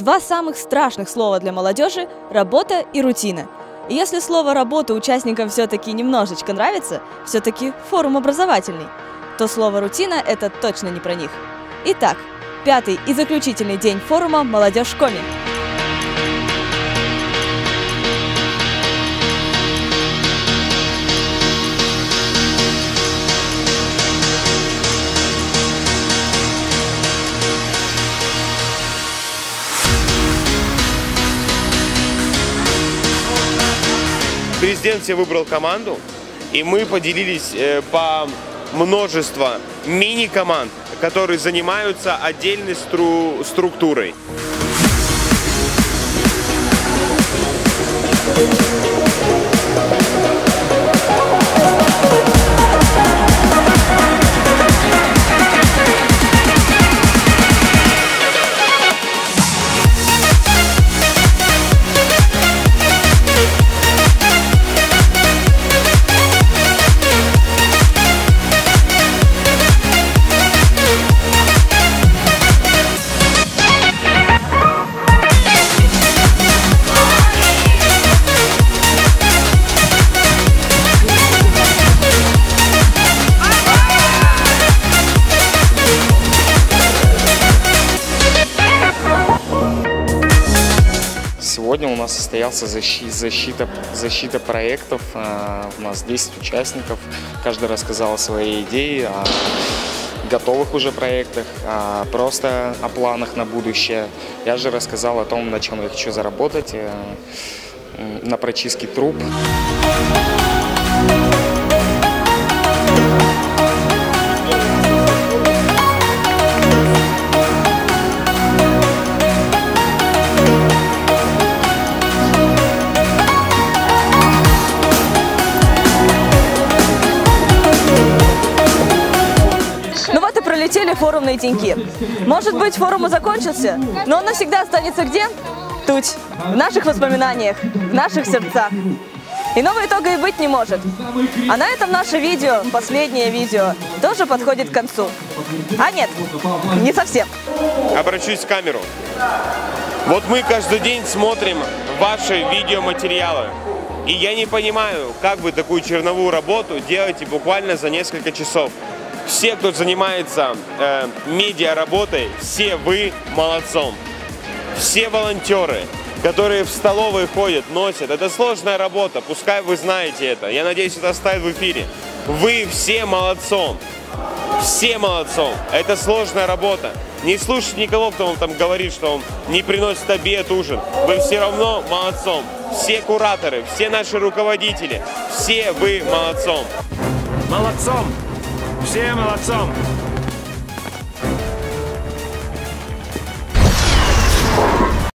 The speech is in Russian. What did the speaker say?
Два самых страшных слова для молодежи – работа и рутина. И если слово «работа» участникам все-таки немножечко нравится, все-таки форум образовательный, то слово «рутина» – это точно не про них. Итак, пятый и заключительный день форума «Молодежь в коме». Президент себе выбрал команду, и мы поделились по множеству мини-команд, которые занимаются отдельной структурой. Сегодня у нас состоялся защита проектов. У нас 10 участников. Каждый рассказал о своей идее, о готовых уже проектах, просто о планах на будущее. Я же рассказал о том, на чем я хочу заработать, на прочистке труб. Пролетели форумные деньки. Может быть, форум и закончился, но он навсегда останется где? Тут, в наших воспоминаниях, в наших сердцах. Иного итога и быть не может. А на этом наше видео, последнее видео, тоже подходит к концу. А нет, не совсем. Обращусь в камеру. Вот мы каждый день смотрим ваши видеоматериалы. И я не понимаю, как вы такую черновую работу делаете буквально за несколько часов. Все, кто занимается медиа-работой, все вы молодцом. Все волонтеры, которые в столовые ходят, носят. Это сложная работа, пускай вы знаете это. Я надеюсь, это оставит в эфире. Вы все молодцом. Все молодцом. Это сложная работа. Не слушайте никого, кто вам там говорит, что он не приносит обед, ужин. Вы все равно молодцом. Все кураторы, все наши руководители, все вы молодцом. Молодцом! Все молодцом!